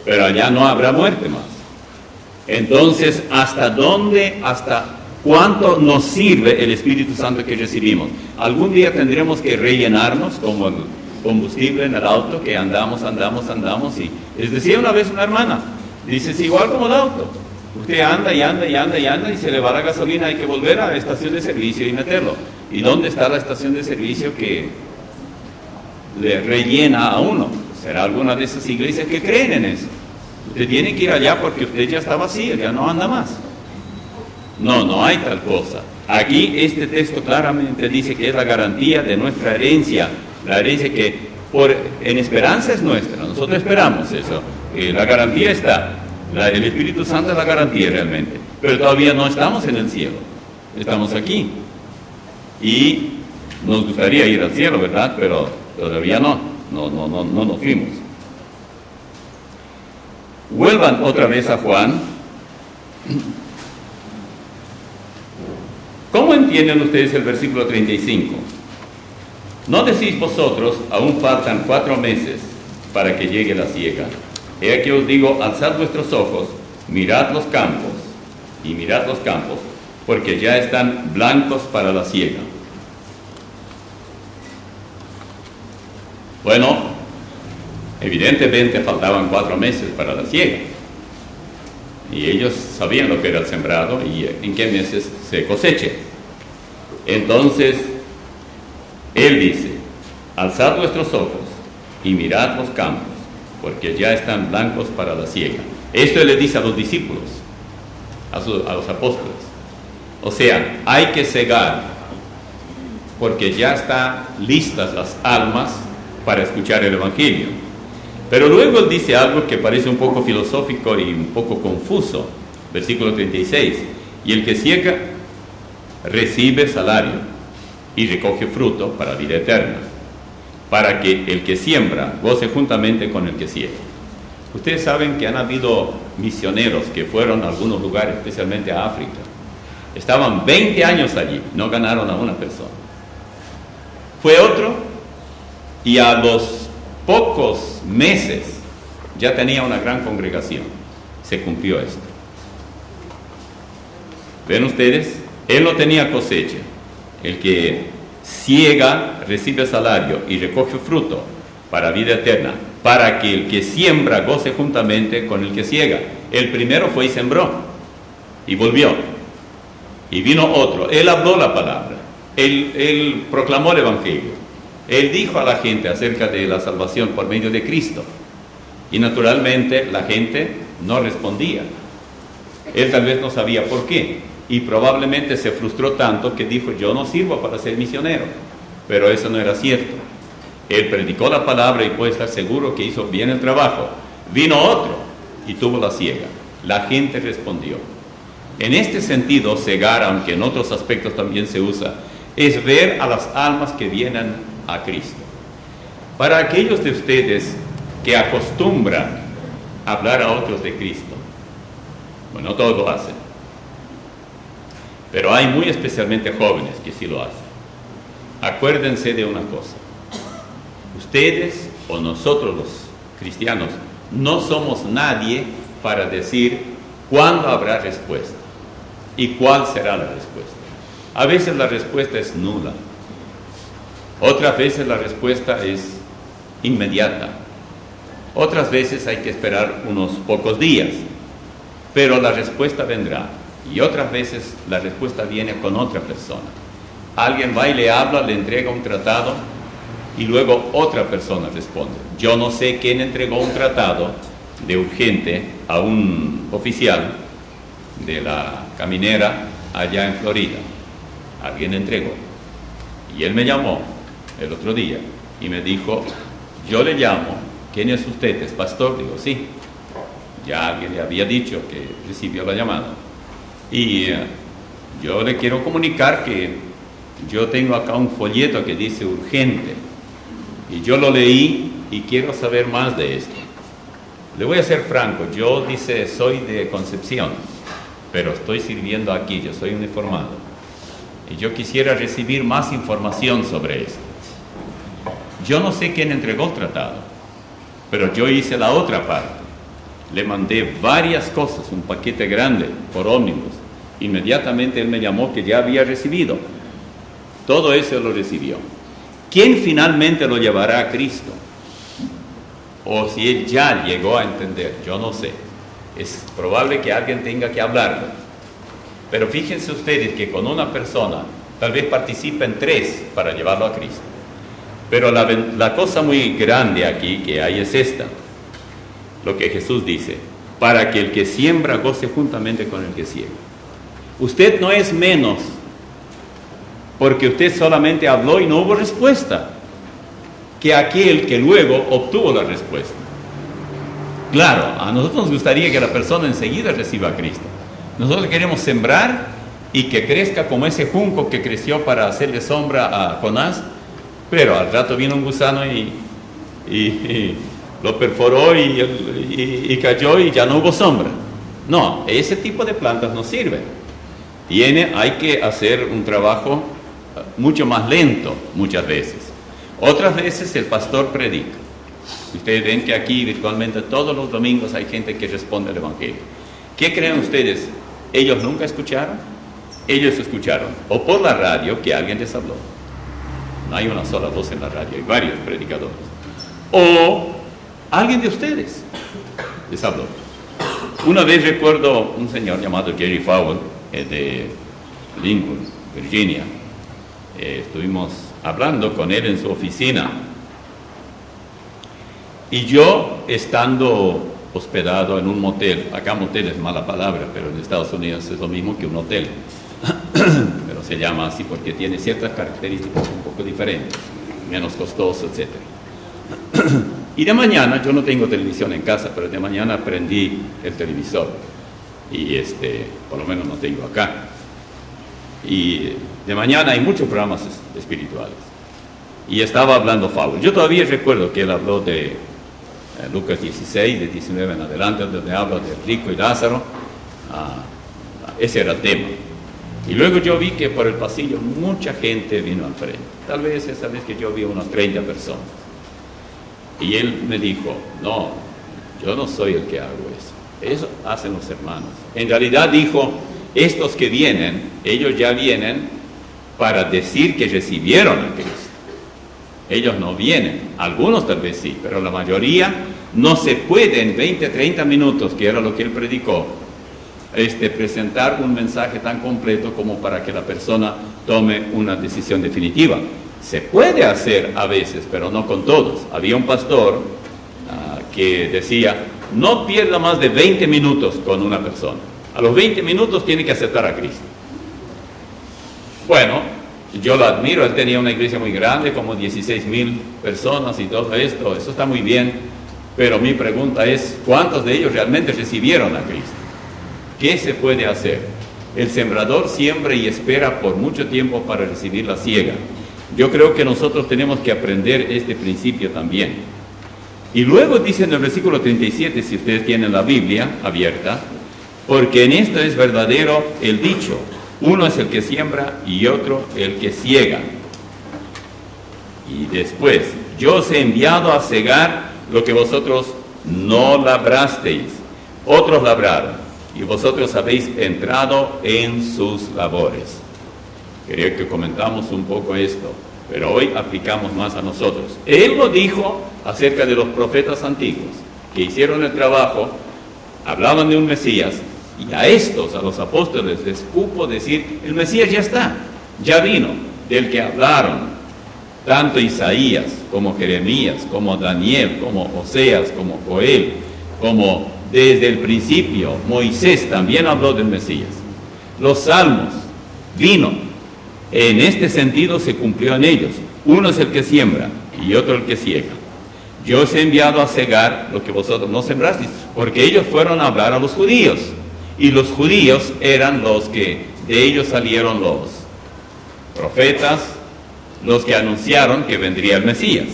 pero allá no habrá muerte más. Entonces, ¿hasta dónde, hasta cuánto nos sirve el Espíritu Santo que recibimos? Algún día tendremos que rellenarnos como el combustible en el auto, que andamos, y les decía una vez una hermana, dice, es igual como el auto. Usted anda y se le va la gasolina, hay que volver a la estación de servicio y meterlo. ¿Y dónde está la estación de servicio que le rellena a uno? ¿Será alguna de esas iglesias que creen en eso? Usted tiene que ir allá porque usted ya está vacío, ya no anda más. No hay tal cosa. Aquí este texto claramente dice que es la garantía de nuestra herencia, la herencia que en esperanza es nuestra, nosotros esperamos eso, la garantía está. El Espíritu Santo es la garantía realmente, pero todavía no estamos en el cielo, estamos aquí. Y nos gustaría ir al cielo, ¿verdad? Pero todavía no nos fuimos. Vuelvan otra vez a Juan. ¿Cómo entienden ustedes el versículo 35? ¿No decís vosotros, aún faltan 4 meses para que llegue la siega? He aquí os digo, alzad vuestros ojos, mirad los campos, porque ya están blancos para la siega. Bueno, evidentemente faltaban 4 meses para la siega. Y ellos sabían lo que era el sembrado y en qué meses se coseche. Entonces, Él dice, alzad vuestros ojos y mirad los campos, porque ya están blancos para la siega. Esto Él le dice a los discípulos, a los apóstoles. O sea, hay que cegar, porque ya están listas las almas para escuchar el Evangelio. Pero luego Él dice algo que parece un poco filosófico y un poco confuso. Versículo 36. Y el que ciega recibe salario y recoge fruto para vida eterna, para que el que siembra goce juntamente con el que ciega. Ustedes saben que han habido misioneros que fueron a algunos lugares, especialmente a África. Estaban 20 años allí, no ganaron a una persona. Fue otro y a los pocos meses ya tenía una gran congregación. Se cumplió esto. ¿Ven ustedes? Él no tenía cosecha. El que ciega recibe salario y recoge fruto para vida eterna, para que el que siembra goce juntamente con el que ciega. El primero fue y sembró y volvió. Y vino otro. Él habló la palabra. Él proclamó el Evangelio. Él dijo a la gente acerca de la salvación por medio de Cristo. Y naturalmente la gente no respondía. Él tal vez no sabía por qué. Y probablemente se frustró tanto que dijo, yo no sirvo para ser misionero. Pero eso no era cierto. Él predicó la palabra y puede estar seguro que hizo bien el trabajo. Vino otro y tuvo la ciega. La gente respondió. En este sentido, cegar, aunque en otros aspectos también se usa, es ver a las almas que vienen a Cristo. Para aquellos de ustedes que acostumbran a hablar a otros de Cristo, bueno, no todos lo hacen, pero hay muy especialmente jóvenes que sí lo hacen. Acuérdense de una cosa: ustedes o nosotros los cristianos no somos nadie para decir cuándo habrá respuesta y cuál será la respuesta. A veces la respuesta es nula, otras veces la respuesta es inmediata, otras veces hay que esperar unos pocos días, pero la respuesta vendrá. Y otras veces la respuesta viene con otra persona. Alguien va y le habla, le entrega un tratado y luego otra persona responde. Yo no sé quién entregó un tratado de urgente a un oficial de la caminera allá en Florida. Alguien entregó. Y él me llamó el otro día y me dijo: yo le llamo, ¿quién es usted? ¿Es pastor? Digo, sí. Ya alguien le había dicho que recibió la llamada. Y yo le quiero comunicar que yo tengo acá un folleto que dice urgente. Y yo lo leí y quiero saber más de esto. Le voy a ser franco, yo soy de Concepción, pero estoy sirviendo aquí, yo soy uniformado. Y yo quisiera recibir más información sobre esto. Yo no sé quién entregó el tratado, pero yo hice la otra parte. Le mandé varias cosas, un paquete grande por ómnibus. Inmediatamente él me llamó que ya había recibido. Todo eso lo recibió. ¿Quién finalmente lo llevará a Cristo? O si él ya llegó a entender, yo no sé. Es probable que alguien tenga que hablarlo. Pero fíjense ustedes que con una persona tal vez participen 3 para llevarlo a Cristo. Pero la cosa muy grande aquí que hay es esta. Lo que Jesús dice: para que el que siembra goce juntamente con el que ciega. Usted no es menos porque usted solamente habló y no hubo respuesta que aquel que luego obtuvo la respuesta. Claro, a nosotros nos gustaría que la persona enseguida reciba a Cristo. Nosotros queremos sembrar y que crezca como ese junco que creció para hacerle sombra a Jonás, pero al rato vino un gusano y lo perforó y cayó y ya no hubo sombra. No, ese tipo de plantas no sirven. Hay que hacer un trabajo mucho más lento muchas veces. Otras veces el pastor predica. Ustedes ven que aquí virtualmente todos los domingos hay gente que responde al Evangelio. ¿Qué creen ustedes? ¿Ellos nunca escucharon? Ellos escucharon o por la radio que alguien les habló. No hay una sola voz en la radio, hay varios predicadores. O alguien de ustedes les habló. Una vez recuerdo un señor llamado Jerry Fowler, de Lincoln, Virginia. Estuvimos hablando con él en su oficina. Y yo, estando hospedado en un motel, acá motel es mala palabra, pero en Estados Unidos es lo mismo que un hotel, pero se llama así porque tiene ciertas características un poco diferentes, menos costoso, etc. Y de mañana, yo no tengo televisión en casa, pero de mañana prendí el televisor y por lo menos no tengo acá. Y de mañana hay muchos programas espirituales y estaba hablando Fowler. Yo todavía recuerdo que él habló de Lucas 16, de 19 en adelante, donde habla de rico y Lázaro. Ese era el tema. Y luego yo vi que por el pasillo mucha gente vino al frente. Tal vez esa vez que yo vi unas 30 personas. Y él me dijo: no, yo no soy el que hago eso. Eso hacen los hermanos. En realidad dijo: estos que vienen, ellos ya vienen para decir que recibieron a Cristo. Ellos no vienen, algunos tal vez sí, pero la mayoría no se puede en 20, 30 minutos, que era lo que él predicó, presentar un mensaje tan completo como para que la persona tome una decisión definitiva. Se puede hacer a veces, pero no con todos. Había un pastor que decía: no pierda más de 20 minutos con una persona. A los 20 minutos tiene que aceptar a Cristo. Bueno, yo lo admiro, él tenía una iglesia muy grande, como 16,000 personas y todo esto, eso está muy bien, pero mi pregunta es, ¿cuántos de ellos realmente recibieron a Cristo? ¿Qué se puede hacer? El sembrador siembra y espera por mucho tiempo para recibir la siega. Yo creo que nosotros tenemos que aprender este principio también. Y luego dice en el versículo 37, si ustedes tienen la Biblia abierta, porque en esto es verdadero el dicho, uno es el que siembra y otro el que siega. Y después, yo os he enviado a segar lo que vosotros no labrasteis, otros labraron, y vosotros habéis entrado en sus labores. Quería que comentamos un poco esto, pero hoy aplicamos más a nosotros. Él lo dijo acerca de los profetas antiguos, que hicieron el trabajo, hablaban de un Mesías, y a estos, a los apóstoles, les cupo decir, el Mesías ya está, ya vino, del que hablaron, tanto Isaías, como Jeremías, como Daniel, como Oseas, como Joel, como desde el principio, Moisés también habló del Mesías. Los salmos, vino. En este sentido se cumplió en ellos. Uno es el que siembra y otro el que siega. Yo os he enviado a segar lo que vosotros no sembrasteis, porque ellos fueron a hablar a los judíos. Y los judíos eran los que, de ellos salieron los profetas, los que anunciaron que vendría el Mesías.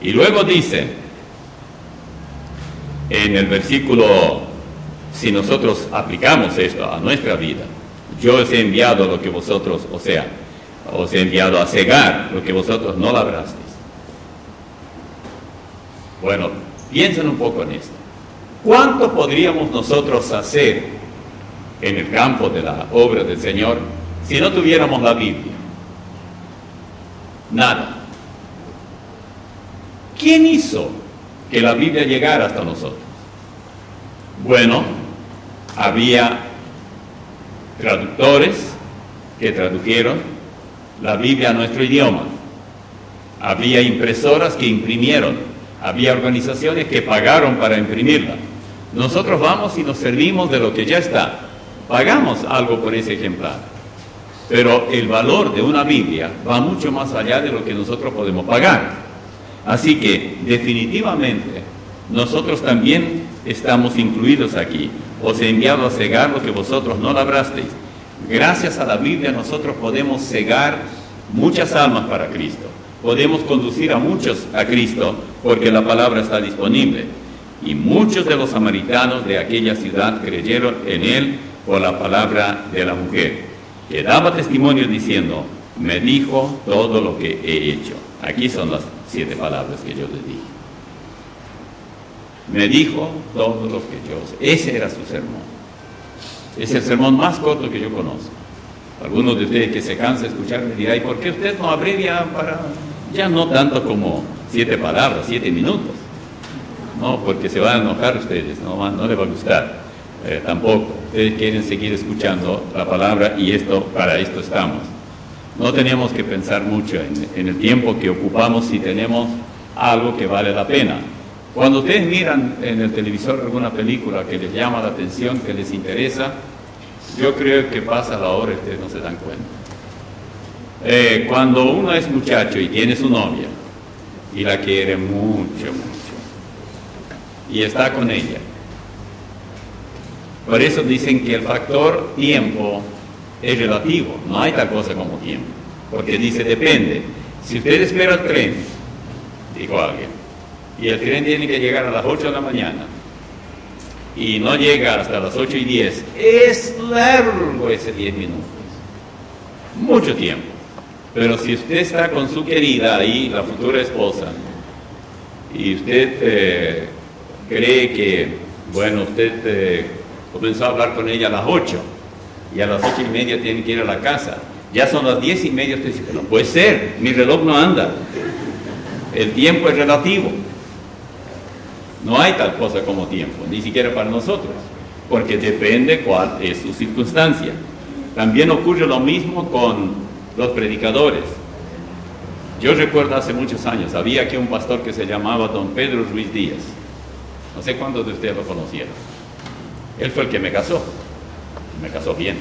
Y luego dice, en el versículo, si nosotros aplicamos esto a nuestra vida, yo os he enviado lo que vosotros, o sea, os he enviado a cegar lo que vosotros no labrasteis. Bueno, piensen un poco en esto. ¿Cuánto podríamos nosotros hacer en el campo de la obra del Señor si no tuviéramos la Biblia? Nada. ¿Quién hizo que la Biblia llegara hasta nosotros? Bueno, había traductores que tradujeron la Biblia a nuestro idioma. Había impresoras que imprimieron. Había organizaciones que pagaron para imprimirla. Nosotros vamos y nos servimos de lo que ya está. Pagamos algo por ese ejemplar. Pero el valor de una Biblia va mucho más allá de lo que nosotros podemos pagar. Así que, definitivamente, nosotros también estamos incluidos aquí. Os he enviado a cegar lo que vosotros no labrasteis. Gracias a la Biblia nosotros podemos cegar muchas almas para Cristo. Podemos conducir a muchos a Cristo porque la palabra está disponible. Y muchos de los samaritanos de aquella ciudad creyeron en Él por la palabra de la mujer, que daba testimonio diciendo, me dijo todo lo que he hecho. Aquí son las 7 palabras que yo les dije. Me dijo todo lo que yo sé. Ese era su sermón. Es el sermón más corto que yo conozco. Algunos de ustedes que se cansa de escuchar me dirán, ¿y por qué usted no abrevia para...? Ya no tanto como 7 palabras, 7 minutos. No, porque se van a enojar ustedes, no les va a gustar. Tampoco. Ustedes quieren seguir escuchando la palabra y para esto estamos. No tenemos que pensar mucho en el tiempo que ocupamos si tenemos algo que vale la pena. Cuando ustedes miran en el televisor alguna película que les llama la atención, que les interesa, yo creo que pasa la hora y ustedes no se dan cuenta. Cuando uno es muchacho y tiene su novia y la quiere mucho, y está con ella, por eso dicen que el factor tiempo es relativo, no hay tal cosa como tiempo, porque dice depende. Si usted espera el tren, dijo alguien, y el tren tiene que llegar a las 8 de la mañana y no llega hasta las 8:10, es largo ese 10 minutos, mucho tiempo. Pero si usted está con su querida ahí, la futura esposa, y usted cree que, bueno, usted comenzó a hablar con ella a las 8 y a las 8:30 tiene que ir a la casa, ya son las 10:30, usted dice, no puede ser, mi reloj no anda. El tiempo es relativo. No hay tal cosa como tiempo, ni siquiera para nosotros, porque depende cuál es su circunstancia. También ocurre lo mismo con los predicadores. Yo recuerdo hace muchos años, había aquí un pastor que se llamaba don Pedro Ruiz Díaz. No sé cuántos de ustedes lo conocieron. Él fue el que me casó bien.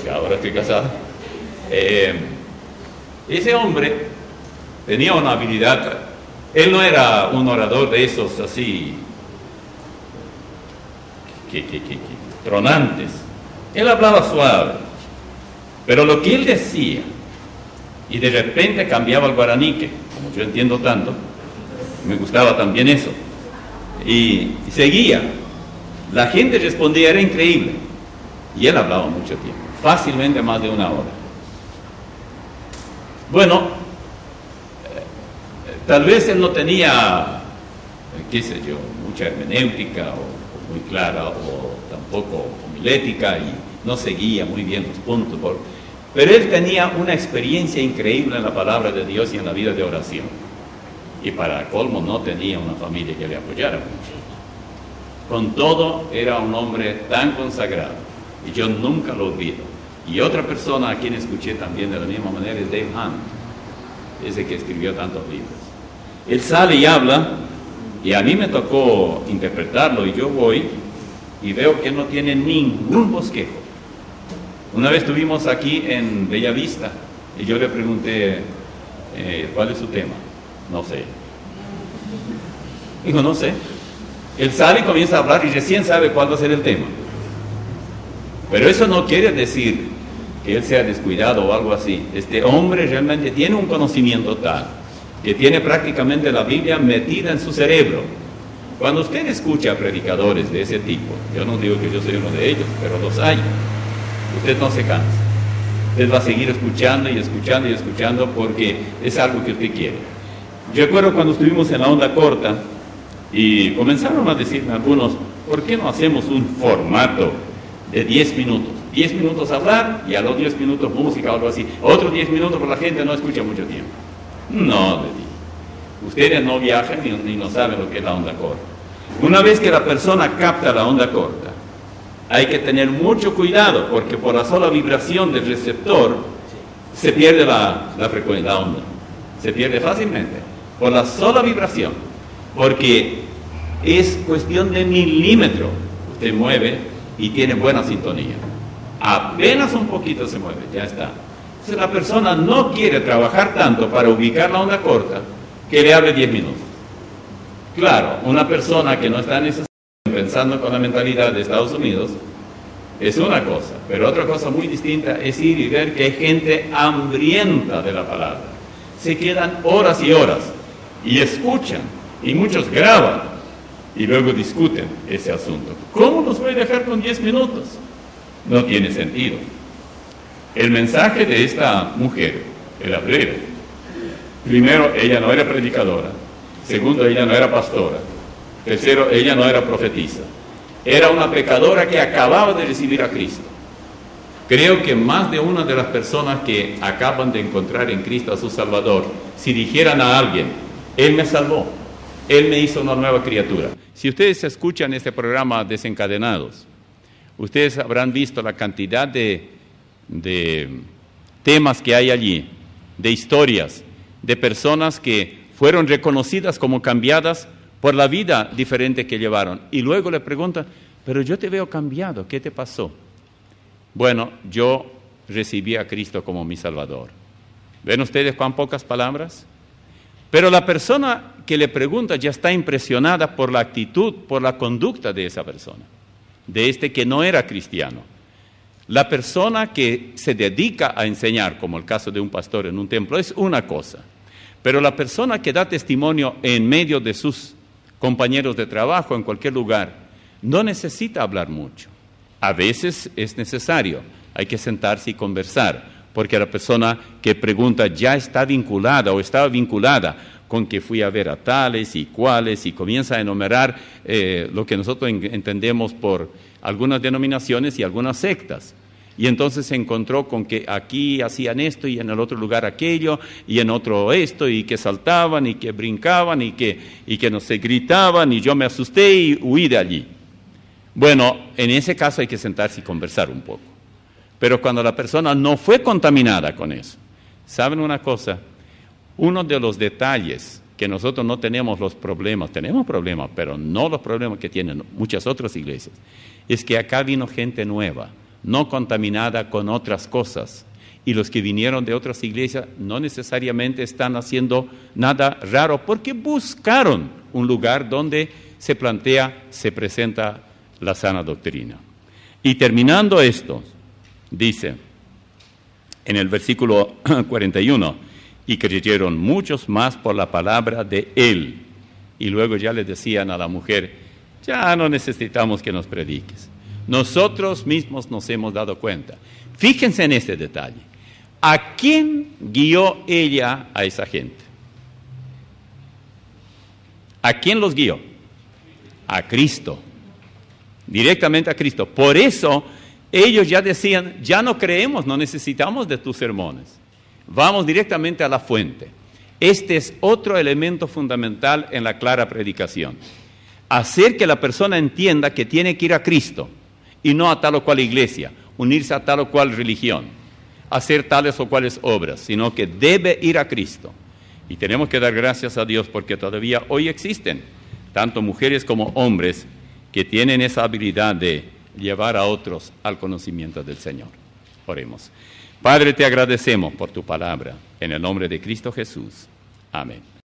Y ahora estoy casado. Ese hombre tenía una habilidad. Él no era un orador de esos así que tronantes. Él hablaba suave, pero lo que él decía, y de repente cambiaba al guaraní, que como yo entiendo tanto, me gustaba también eso, y seguía. La gente respondía, era increíble, y él hablaba mucho tiempo, fácilmente más de una hora. Bueno, tal vez él no tenía, qué sé yo, mucha hermenéutica o muy clara, o tampoco homilética, y no seguía muy bien los puntos, pero él tenía una experiencia increíble en la palabra de Dios y en la vida de oración. Y para colmo no tenía una familia que le apoyara mucho. Con todo, era un hombre tan consagrado, y yo nunca lo olvido. Y otra persona a quien escuché también de la misma manera es Dave Hunt, ese que escribió tantos libros. Él sale y habla, y a mí me tocó interpretarlo, y yo voy y veo que él no tiene ningún bosquejo. Una vez estuvimos aquí en Bellavista, y yo le pregunté, ¿cuál es su tema? No sé. Dijo, no sé. Él sale y comienza a hablar y recién sabe cuál va a ser el tema. Pero eso no quiere decir que él sea descuidado o algo así. Este hombre realmente tiene un conocimiento tal, que tiene prácticamente la Biblia metida en su cerebro. Cuando usted escucha a predicadores de ese tipo, yo no digo que yo soy uno de ellos, pero los hay, usted no se cansa. Usted va a seguir escuchando y escuchando y escuchando porque es algo que usted quiere. Yo recuerdo cuando estuvimos en la onda corta y comenzaron a decirme algunos, ¿por qué no hacemos un formato de 10 minutos? 10 minutos hablar y a los 10 minutos música o algo así. Otros 10 minutos, porque la gente no escucha mucho tiempo. No, le dije. Ustedes no viajan ni no saben lo que es la onda corta. Una vez que la persona capta la onda corta, hay que tener mucho cuidado, porque por la sola vibración del receptor se pierde la frecuencia, la onda. Se pierde fácilmente, por la sola vibración, porque es cuestión de milímetro. Usted mueve y tiene buena sintonía. Apenas un poquito se mueve, ya está. Entonces la persona no quiere trabajar tanto para ubicar la onda corta, que le hable 10 minutos. Claro, una persona que no está necesariamente pensando con la mentalidad de Estados Unidos es una cosa, pero otra cosa muy distinta es ir y ver que hay gente hambrienta de la palabra. Se quedan horas y horas y escuchan, y muchos graban y luego discuten ese asunto. ¿Cómo nos voy a dejar con 10 minutos? No tiene sentido. El mensaje de esta mujer era breve. Primero, ella no era predicadora. Segundo, ella no era pastora. Tercero, ella no era profetisa. Era una pecadora que acababa de recibir a Cristo. Creo que más de una de las personas que acaban de encontrar en Cristo a su Salvador, si dijeran a alguien, Él me salvó, Él me hizo una nueva criatura. Si ustedes escuchan este programa Desencadenados, ustedes habrán visto la cantidad de temas que hay allí, de historias, de personas que fueron reconocidas como cambiadas por la vida diferente que llevaron. Y luego le preguntan, pero yo te veo cambiado, ¿qué te pasó? Bueno, yo recibí a Cristo como mi Salvador. ¿Ven ustedes cuán pocas palabras? Pero la persona que le pregunta ya está impresionada por la actitud, por la conducta de esa persona, de este que no era cristiano. La persona que se dedica a enseñar, como el caso de un pastor en un templo, es una cosa. Pero la persona que da testimonio en medio de sus compañeros de trabajo, en cualquier lugar, no necesita hablar mucho. A veces es necesario, hay que sentarse y conversar, porque la persona que pregunta ya está vinculada o estaba vinculada con que fui a ver a tales y cuales, y comienza a enumerar lo que nosotros entendemos por algunas denominaciones y algunas sectas. Y entonces se encontró con que aquí hacían esto y en el otro lugar aquello y en otro esto, y que saltaban y que brincaban y que no se gritaban, y yo me asusté y huí de allí. Bueno, en ese caso hay que sentarse y conversar un poco. Pero cuando la persona no fue contaminada con eso, ¿saben una cosa? Uno de los detalles que nosotros no tenemos tenemos problemas, pero no los problemas que tienen muchas otras iglesias, es que acá vino gente nueva, no contaminada con otras cosas, Y los que vinieron de otras iglesias no necesariamente están haciendo nada raro, porque buscaron un lugar donde se presenta la sana doctrina. Y terminando esto, dice en el versículo 41, y creyeron muchos más por la palabra de él. Y luego ya le decían a la mujer, ya no necesitamos que nos prediques. Nosotros mismos nos hemos dado cuenta. Fíjense en este detalle. ¿A quién guió ella a esa gente? ¿A quién los guió? A Cristo. Directamente a Cristo. Por eso ellos ya decían, ya no creemos, no necesitamos de tus sermones. Vamos directamente a la fuente. Este es otro elemento fundamental en la clara predicación. Hacer que la persona entienda que tiene que ir a Cristo y no a tal o cual iglesia, unirse a tal o cual religión, hacer tales o cuales obras, sino que debe ir a Cristo. Y tenemos que dar gracias a Dios porque todavía hoy existen tanto mujeres como hombres que tienen esa habilidad de llevar a otros al conocimiento del Señor. Oremos. Padre, te agradecemos por tu palabra, en el nombre de Cristo Jesús. Amén.